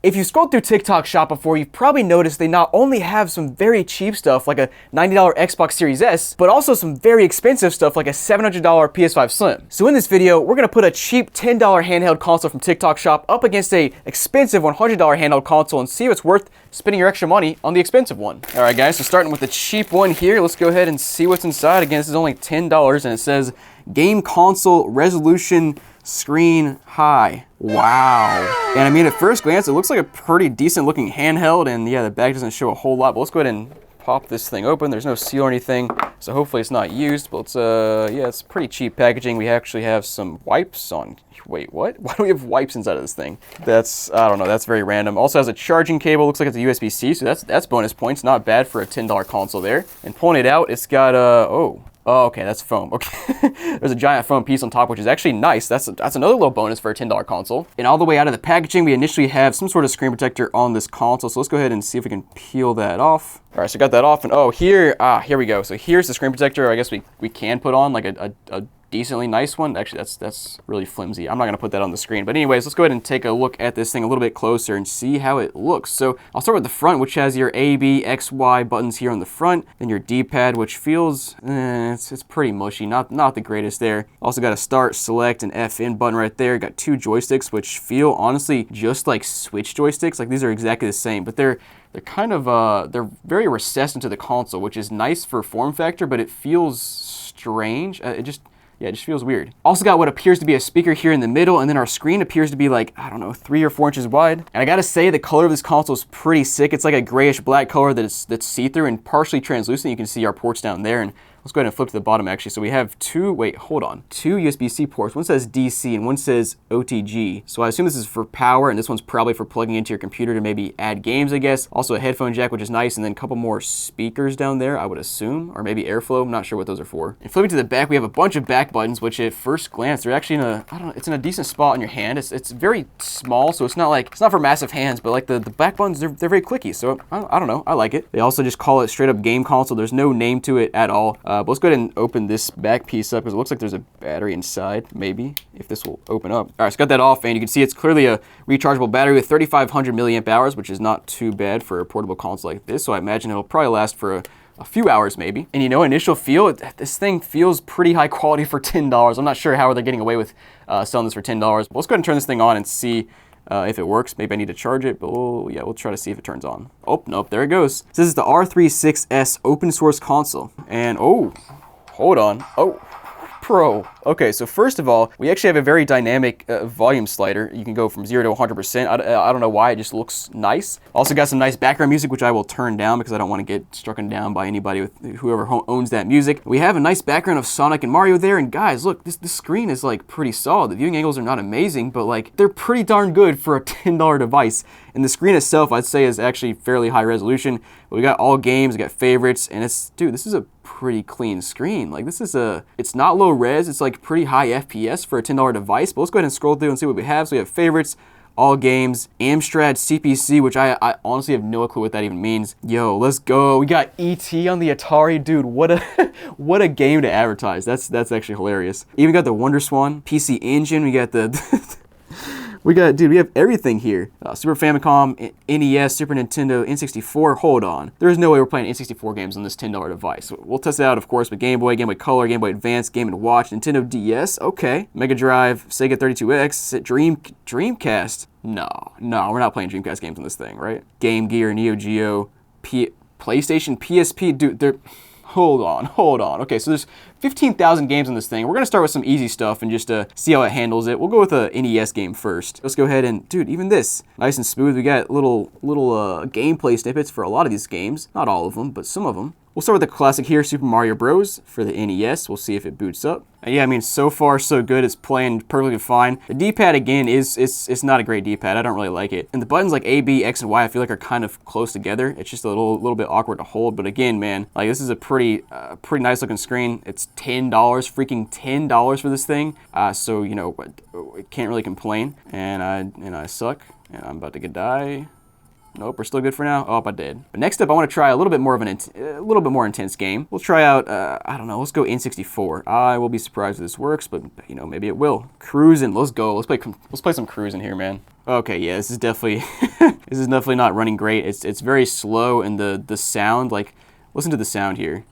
If you scrolled through TikTok Shop before, you've probably noticed they not only have some very cheap stuff like a $90 Xbox Series S, but also some very expensive stuff like a $700 PS5 Slim. So in this video, we're gonna put a cheap $10 handheld console from TikTok Shop up against a expensive $100 handheld console and see if it's worth spending your extra money on the expensive one. All right, guys, so starting with the cheap one here, let's go ahead and see what's inside. Again, this is only $10 and it says game console resolution screen high. Wow. And I mean, at first glance, it looks like a pretty decent looking handheld, and yeah, the back doesn't show a whole lot, but let's go ahead and pop this thing open. There's no seal or anything, so hopefully it's not used, but it's, yeah, it's pretty cheap packaging. We actually have some wipes on. Wait, what? Why do we have wipes inside of this thing? That's, I don't know, that's very random. Also has a charging cable, looks like it's a USB-C, so that's bonus points. Not bad for a $10 console there. And pulling it out, it's got, oh, okay, that's foam. Okay, there's a giant foam piece on top, which is actually nice. That's another little bonus for a $10 console. And all the way out of the packaging, we initially have some sort of screen protector on this console. So let's go ahead and see if we can peel that off. All right, so got that off, and oh, here we go. So here's the screen protector. I guess we can put on like a decently nice one. Actually, that's really flimsy. I'm not gonna put that on the screen. But anyways, let's go ahead and take a look at this thing a little bit closer and see how it looks. So I'll start with the front, which has your A, B, X, Y buttons here on the front. Then your D-pad, which feels, it's pretty mushy. Not the greatest there. Also got a start, select, and FN button right there. Got two joysticks, which feel honestly just like Switch joysticks. Like these are exactly the same, but they're kind of, they're very recessed into the console, which is nice for form factor, but it feels strange. Yeah, it just feels weird. Also got what appears to be a speaker here in the middle, and then our screen appears to be like, I don't know, 3 or 4 inches wide. And I gotta say, the color of this console is pretty sick. It's like a grayish black color that's see-through and partially translucent. You can see our ports down there, and let's go ahead and flip to the bottom actually. So we have two USB-C ports. One says DC and one says OTG. So I assume this is for power, and this one's probably for plugging into your computer to maybe add games, I guess. Also a headphone jack, which is nice, and then a couple more speakers down there, I would assume, or maybe airflow. I'm not sure what those are for. And flipping to the back, we have a bunch of back buttons, which at first glance, they're actually in a, I don't know, it's in a decent spot on your hand. It's very small, so it's not for massive hands, but like the back buttons, they're very clicky. So I don't know, I like it. They also just call it straight up game console. There's no name to it at all. But let's go ahead and open this back piece up because it looks like there's a battery inside, maybe, if this will open up. All right, so got that off, and you can see it's clearly a rechargeable battery with 3,500 milliamp hours, which is not too bad for a portable console like this. So I imagine it'll probably last for a few hours maybe. And you know, initial feel, this thing feels pretty high quality for $10. I'm not sure how they're getting away with selling this for $10. But let's go ahead and turn this thing on and see if it works. Maybe I need to charge it, but we'll try to see if it turns on. Oh, nope, there it goes. This is the R36S open source console. And oh, hold on. Oh, Pro. Okay, so first of all, we actually have a very dynamic volume slider. You can go from 0 to 100%. I don't know why, it just looks nice. Also got some nice background music, which I will turn down because I don't want to get struck down by anybody with whoever owns that music. We have a nice background of Sonic and Mario there, and guys, look, this screen is like pretty solid. The viewing angles are not amazing, but like they're pretty darn good for a $10 device. And the screen itself, I'd say, is actually fairly high resolution. But we got all games, we got favorites, and dude, this is a pretty clean screen. Like it's not low res, it's like pretty high FPS for a $10 device. But let's go ahead and scroll through and see what we have. So we have favorites, all games, Amstrad CPC, which I honestly have no clue what that even means. Yo, let's go. We got E.T. on the Atari. Dude, what a game to advertise. That's actually hilarious. Even got the WonderSwan PC Engine. We got the we have everything here. Super Famicom, NES, Super Nintendo, N64. Hold on. There's no way we're playing N64 games on this $10 device. We'll test it out, of course, with Game Boy, Game Boy Color, Game Boy Advance, Game & Watch, Nintendo DS. Okay. Mega Drive, Sega 32X, Dreamcast. No, we're not playing Dreamcast games on this thing, right? Game Gear, Neo Geo, PlayStation, PSP. Dude, hold on. Okay, so there's 15,000 games on this thing. We're gonna start with some easy stuff and just see how it handles it. We'll go with a NES game first. Let's go ahead and, dude, even this, nice and smooth. We got little gameplay snippets for a lot of these games. Not all of them, but some of them. We'll start with the classic here, Super Mario Bros. For the NES. We'll see if it boots up. Yeah, I mean, so far so good. It's playing perfectly fine. The D-pad, again, it's not a great D-pad. I don't really like it. And the buttons like A, B, X, and Y, I feel like are kind of close together. It's just a little bit awkward to hold. But again, man, like this is a pretty nice looking screen. It's $10, freaking $10 for this thing. So, you know, can't really complain. And I suck. And I'm about to die. Nope, we're still good for now. Oh, I did. But next up, I want to try a little bit more of a little bit more intense game. We'll try out, I don't know, let's go N64. I will be surprised if this works, but you know, maybe it will. Cruising, let's go. Let's play some cruising here, man. Okay, yeah, this is definitely this is definitely not running great. It's very slow, and the sound, like, listen to the sound here.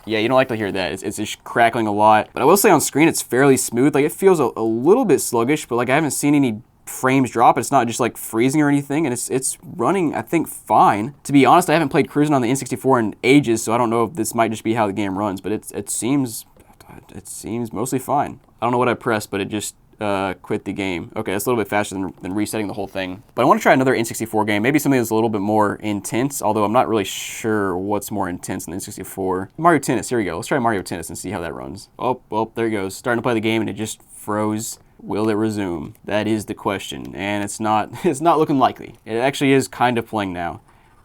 Yeah, you don't like to hear that. It's just crackling a lot. But I will say on screen, it's fairly smooth. Like, it feels a little bit sluggish, but like I haven't seen any frames drop. It's not just like freezing or anything, and it's running, I think, fine. To be honest, I haven't played Cruising on the N64 in ages, so I don't know if this might just be how the game runs, but it seems mostly fine. I don't know what I pressed, but it just quit the game. Okay, that's a little bit faster than resetting the whole thing. But I want to try another N64 game, maybe something that's a little bit more intense, although I'm not really sure what's more intense than N64. Mario Tennis, here we go. Let's try Mario Tennis and see how that runs. Oh, well, there it goes. Starting to play the game and it just froze. Will it resume? That is the question, and it's not looking likely. It actually is kind of playing now.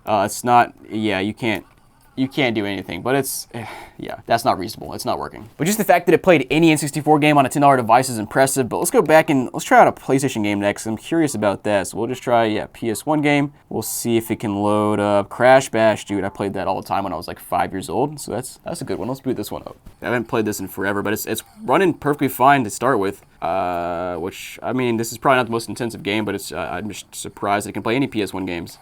It's not, yeah, you can't do anything, but it's, yeah, that's not reasonable. It's not working. But just the fact that it played any N64 game on a $10 device is impressive, but let's go back and let's try out a PlayStation game next. I'm curious about that, so we'll just try, yeah, PS1 game. We'll see if it can load up. Crash Bash, dude, I played that all the time when I was like 5 years old, so that's a good one. Let's boot this one up. I haven't played this in forever, but it's running perfectly fine to start with, which, I mean, this is probably not the most intensive game, but it's I'm just surprised it can play any PS1 games.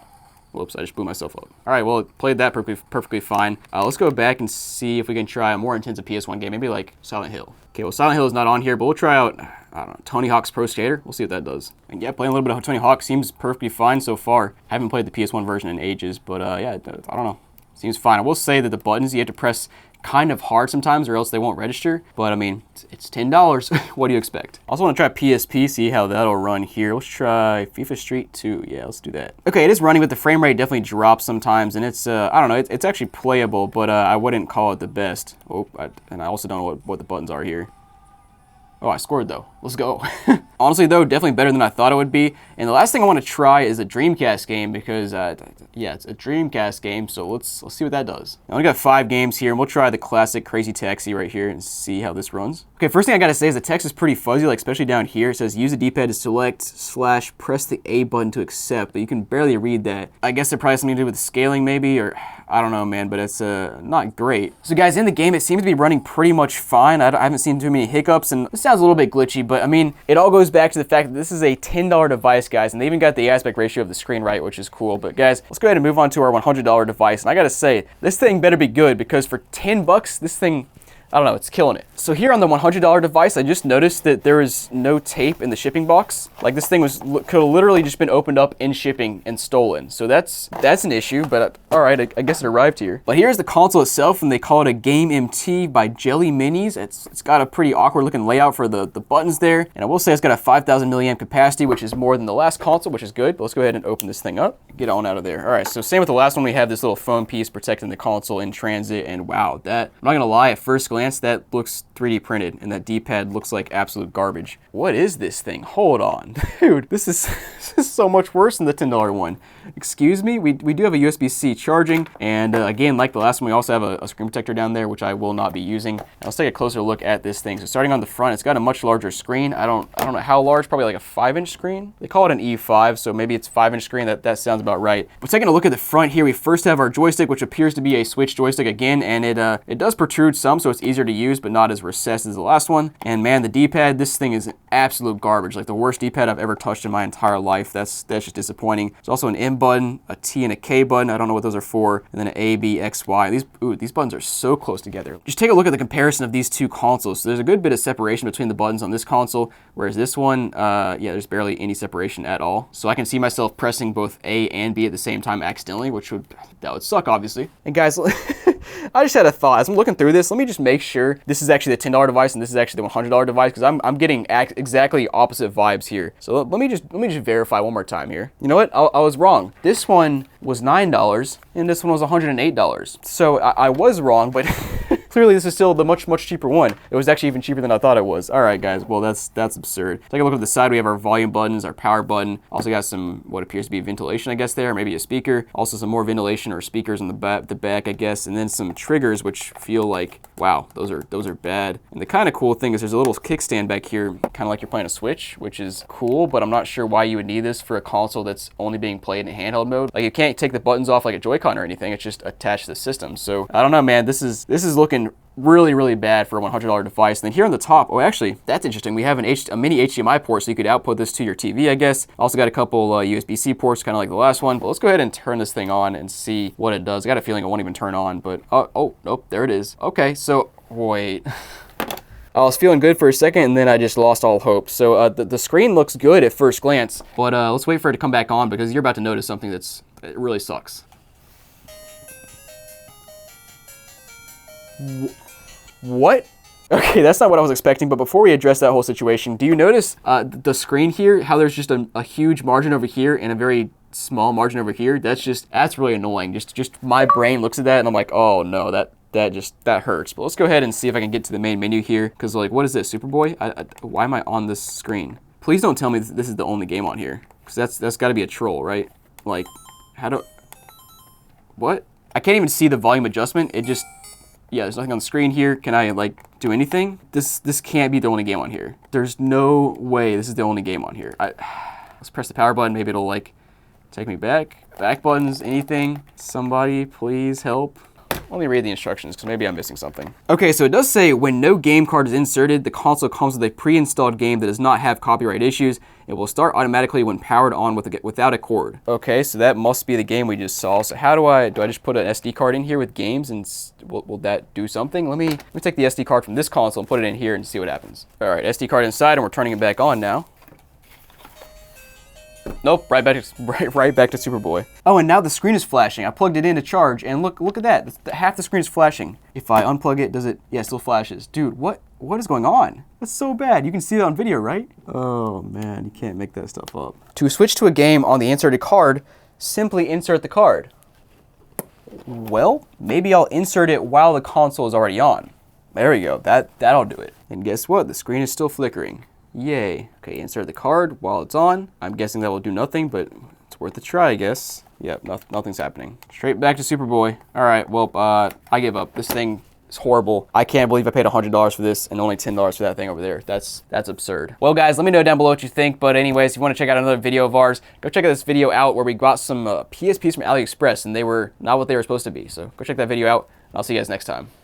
Whoops, I just blew myself up. All right, well, it played that perfectly fine. Let's go back and see if we can try a more intensive PS1 game, maybe like Silent Hill. Okay, well, Silent Hill is not on here, but we'll try out, I don't know, Tony Hawk's Pro Skater. We'll see what that does. And yeah, playing a little bit of Tony Hawk seems perfectly fine so far. Haven't played the PS1 version in ages, but yeah, I don't know. Seems fine. I will say that the buttons you have to press kind of hard sometimes or else they won't register, but I mean, it's $10. What do you expect? Also want to try PSP, see how that'll run here. Let's try FIFA Street 2. Yeah, let's do that. Okay, it is running, but the frame rate definitely drops sometimes, and it's, I don't know, it's actually playable, but I wouldn't call it the best. Oh, and I also don't know what the buttons are here. Oh, I scored though. Let's go. Honestly though, definitely better than I thought it would be. And the last thing I want to try is a Dreamcast game because, yeah, it's a Dreamcast game. So let's see what that does. I only got 5 games here, and we'll try the classic Crazy Taxi right here and see how this runs. Okay, first thing I gotta say is the text is pretty fuzzy, like especially down here. It says use the D-pad to select / press the A button to accept, but you can barely read that. I guess it probably has something to do with scaling maybe, or I don't know, man, but it's not great. So guys, in the game, it seems to be running pretty much fine. I haven't seen too many hiccups, and it sounds a little bit glitchy, but I mean, it all goes back to the fact that this is a $10 device, guys, and they even got the aspect ratio of the screen right, which is cool. But guys, let's go ahead and move on to our $100 device, and I gotta say, this thing better be good, because for 10 bucks, this thing, I don't know, it's killing it. So here on the $100 device, I just noticed that there is no tape in the shipping box. Like this thing could have literally just been opened up in shipping and stolen. So that's an issue, but all right, I guess it arrived here. But here's the console itself, and they call it a Game MT by Jelly Minis. It's got a pretty awkward looking layout for the buttons there. And I will say it's got a 5,000 milliamp capacity, which is more than the last console, which is good. But let's go ahead and open this thing up. Get on out of there. All right, so same with the last one, we have this little foam piece protecting the console in transit, and wow, I'm not gonna lie, at first glance, that looks 3D printed, and that D-pad looks like absolute garbage. What is this thing? Hold on. Dude, this is so much worse than the $10 one. Excuse me? We do have a USB-C charging, and again, like the last one, we also have a screen protector down there, which I will not be using. Now, let's take a closer look at this thing. So starting on the front, it's got a much larger screen. I don't know how large, probably like a 5-inch screen. They call it an E5, so maybe it's 5-inch screen. That sounds about right. But taking a look at the front here, we first have our joystick, which appears to be a Switch joystick again, and it does protrude some, so it's easier to use, but not as recessed as the last one. And man, the D-pad, this thing is absolute garbage. Like the worst D-pad I've ever touched in my entire life. That's just disappointing. There's also an M button, a T and a K button. I don't know what those are for. And then an A, B, X, Y. These buttons are so close together. Just take a look at the comparison of these two consoles. So there's a good bit of separation between the buttons on this console, whereas this one, yeah, there's barely any separation at all. So I can see myself pressing both A and B at the same time accidentally, that would suck, obviously. And guys, I just had a thought. As I'm looking through this, let me just make sure this is actually the $10 device and this is actually the $100 device, because I'm getting exactly opposite vibes here. So let me just verify one more time here. You know what? I was wrong. This one was $9 and this one was $108. So I was wrong, but Clearly, this is still the much cheaper one. It was actually even cheaper than I thought it was. All right, guys. Well, that's absurd. Take a look at the side. We have our volume buttons, our power button. Also got some what appears to be ventilation, I guess, there, maybe a speaker. Also some more ventilation or speakers in the back, I guess, and then some triggers, which feel like, wow, those are bad. And the kind of cool thing is there's a little kickstand back here, kind of like you're playing a Switch, which is cool, but I'm not sure why you would need this for a console that's only being played in handheld mode. Like, you can't take the buttons off like a Joy-Con or anything. It's just attached to the system. So I don't know, man. This is looking really bad for a $100 device. And then here on the top, oh, actually, that's interesting. We have a mini HDMI port, so you could output this to your TV, I guess. Also got a couple USB-C ports, kind of like the last one. But let's go ahead and turn this thing on and see what it does. I got a feeling it won't even turn on, but oh, nope, there it is. Okay, so wait. I was feeling good for a second, and then I just lost all hope. So the screen looks good at first glance, but let's wait for it to come back on, because you're about to notice something it really sucks. What? Okay, that's not what I was expecting, but before we address that whole situation, do you notice the screen here, how there's just a huge margin over here and a very small margin over here? That's really annoying. Just my brain looks at that and I'm like, oh no, that hurts. But let's go ahead and see if I can get to the main menu here, because like, what is this, Superboy? Why am I on this screen? Please don't tell me this is the only game on here, because that's got to be a troll, right? Like, what? I can't even see the volume adjustment. Yeah, there's nothing on the screen here. Can I like do anything? This can't be the only game on here. There's no way this is the only game on here. Let's press the power button. Maybe it'll like take me back. Back buttons, anything. Somebody please help. Let me read the instructions, because maybe I'm missing something. Okay, so it does say when no game card is inserted, the console comes with a pre-installed game that does not have copyright issues. It will start automatically when powered on without a cord. Okay, so that must be the game we just saw. So how do I just put an SD card in here with games, and will that do something? Let me take the SD card from this console and put it in here and see what happens. All right, SD card inside, and we're turning it back on now. Nope, right back to Superboy. Oh, and now the screen is flashing. I plugged it in to charge, and look at that. Half the screen is flashing. If I unplug it, does it? Yeah, it still flashes. Dude, what is going on? That's so bad. You can see that on video, right? Oh man, you can't make that stuff up. To switch to a game on the inserted card, simply insert the card. Well, maybe I'll insert it while the console is already on. There we go. That'll do it. And guess what? The screen is still flickering. Yay. Okay, insert the card while it's on. I'm guessing that will do nothing, but it's worth a try, I guess. Yep, nothing's happening. Straight back to Superboy. All right, well, I give up. This thing is horrible. I can't believe I paid $100 for this and only $10 for that thing over there. That's absurd. Well, guys, let me know down below what you think. But anyways, if you want to check out another video of ours, go check out this video out where we got some PSPs from AliExpress, and they were not what they were supposed to be. So go check that video out, and I'll see you guys next time.